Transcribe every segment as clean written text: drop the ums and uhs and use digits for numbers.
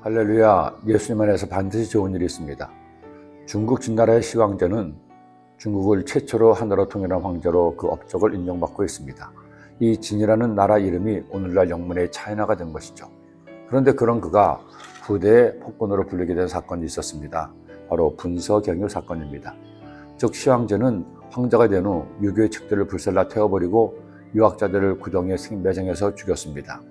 할렐루야, 예수님 안에서 반드시 좋은 일이 있습니다. 중국 진나라의 시황제는 중국을 최초로 하나로 통일한 황제로 그 업적을 인정받고 있습니다. 이 진이라는 나라 이름이 오늘날 영문의 차이나가 된 것이죠. 그런데 그런 그가 후대에 폭군으로 불리게 된 사건이 있었습니다. 바로 분서경유 사건입니다. 즉 시황제는 황제가 된 후 유교의 책들을 불살라 태워버리고 유학자들을 구덩이에 매장해서 죽였습니다.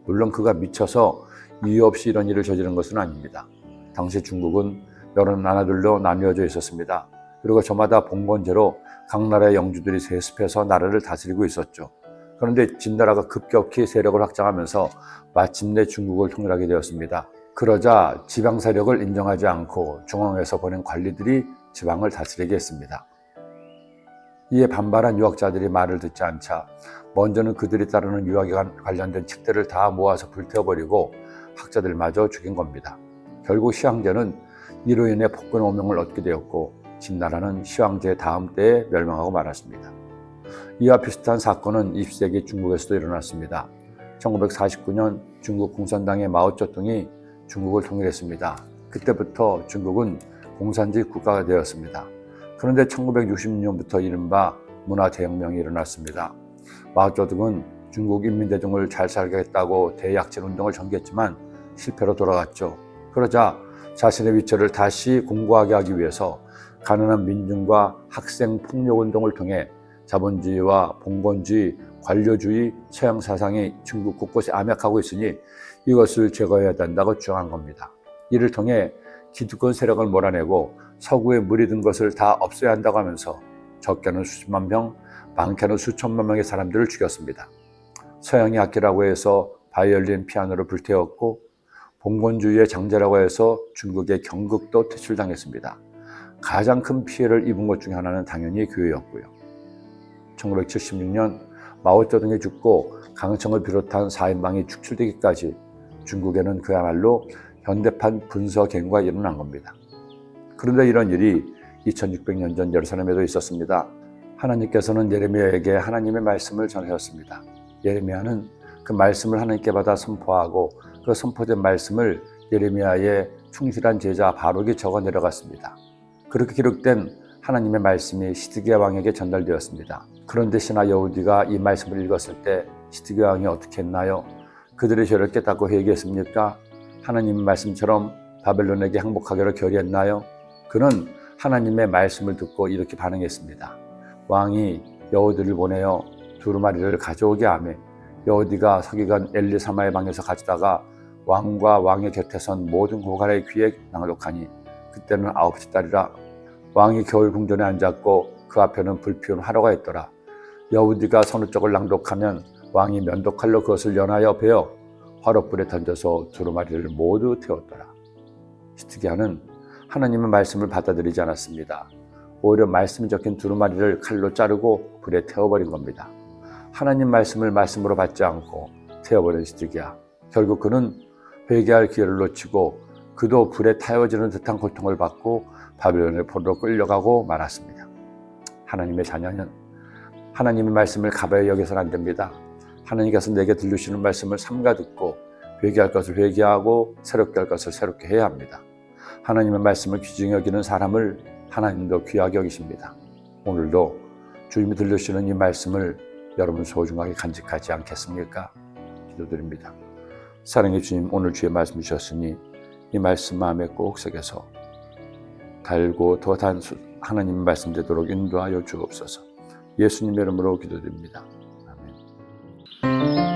물론 그가 미쳐서 이유 없이 이런 일을 저지른 것은 아닙니다. 당시 중국은 여러 나라들로 나뉘어져 있었습니다. 그리고 저마다 봉건제로 각 나라의 영주들이 세습해서 나라를 다스리고 있었죠. 그런데 진나라가 급격히 세력을 확장하면서 마침내 중국을 통일하게 되었습니다. 그러자 지방 세력을 인정하지 않고 중앙에서 보낸 관리들이 지방을 다스리게 했습니다. 이에 반발한 유학자들이 말을 듣지 않자 먼저는 그들이 따르는 유학에 관련된 책들을 다 모아서 불태워버리고 학자들마저 죽인 겁니다. 결국 시황제는 이로 인해 폭군 오명을 얻게 되었고 진나라는 시황제 다음 때에 멸망하고 말았습니다. 이와 비슷한 사건은 20세기 중국에서도 일어났습니다. 1949년 중국 공산당의 마오쩌둥이 중국을 통일했습니다. 그때부터 중국은 공산주의 국가가 되었습니다. 그런데 1960년부터 이른바 문화대혁명이 일어났습니다. 마오쩌둥은 중국 인민대중을 잘 살겠다고 대약진 운동을 전개했지만 실패로 돌아갔죠. 그러자 자신의 위치를 다시 공고하게 하기 위해서 가난한 민중과 학생 폭력운동을 통해 자본주의와 봉건주의, 관료주의, 서양 사상이 중국 곳곳에 암약하고 있으니 이것을 제거해야 된다고 주장한 겁니다. 이를 통해 기득권 세력을 몰아내고 서구에 물이 든 것을 다 없애야 한다고 하면서 적게는 수십만 명, 많게는 수천만 명의 사람들을 죽였습니다. 서양의 악기라고 해서 바이올린, 피아노를 불태웠고 봉건주의의 장제라고 해서 중국의 경극도 퇴출당했습니다. 가장 큰 피해를 입은 것 중에 하나는 당연히 교회였고요. 1976년 마오쩌둥이 죽고 강청을 비롯한 4인방이 축출되기까지 중국에는 그야말로 현대판 분서갱과 일어난 겁니다. 그런데 이런 일이 2600년 전 예루살렘에도 있었습니다. 하나님께서는 예레미야에게 하나님의 말씀을 전하셨습니다. 예레미야는 그 말씀을 하나님께 받아 선포하고 그 선포된 말씀을 예레미야의 충실한 제자 바룩이 적어 내려갔습니다. 그렇게 기록된 하나님의 말씀이 시드기야 왕에게 전달되었습니다. 그런데 신하 여후디가 이 말씀을 읽었을 때 시드기야 왕이 어떻게 했나요? 그들의 죄를 깨닫고 회개했습니까? 하나님의 말씀처럼 바벨론에게 항복하기로 결의했나요? 그는 하나님의 말씀을 듣고 이렇게 반응했습니다. 왕이 여후디를 보내어 두루마리를 가져오게 하매 여후디가 서기관 엘리사마의 방에서 가져다가 왕과 왕의 곁에 선 모든 고관의 귀에 낭독하니 그때는 9째 달이라. 왕이 겨울 궁전에 앉았고 그 앞에는 불 피운 화로가 있더라. 여후디가 서느 쪽을 낭독하면 왕이 면도칼로 그것을 연하여 베어 화롯불에 던져서 두루마리를 모두 태웠더라. 시드기야는 하나님의 말씀을 받아들이지 않았습니다. 오히려 말씀이 적힌 두루마리를 칼로 자르고 불에 태워버린 겁니다. 하나님 말씀을 말씀으로 받지 않고 태워버린 시드기야. 결국 그는 회개할 기회를 놓치고 그도 불에 타워지는 듯한 고통을 받고 바벨론의 포로로 끌려가고 말았습니다. 하나님의 자녀는 하나님의 말씀을 가벼이 여겨서는 안 됩니다. 하나님께서 내게 들려주시는 말씀을 삼가 듣고 회개할 것을 회개하고 새롭게 할 것을 새롭게 해야 합니다. 하나님의 말씀을 귀중히 여기는 사람을 하나님도 귀하게 여기십니다. 오늘도 주님이 들려주시는 이 말씀을 여러분 소중하게 간직하지 않겠습니까? 기도드립니다. 사랑의 주님, 오늘 주의 말씀 주셨으니 이 말씀 마음에 꼭 새겨서 달고 더 단순 하나님의 말씀 되도록 인도하여 주옵소서. 예수님의 이름으로 기도드립니다. 아멘.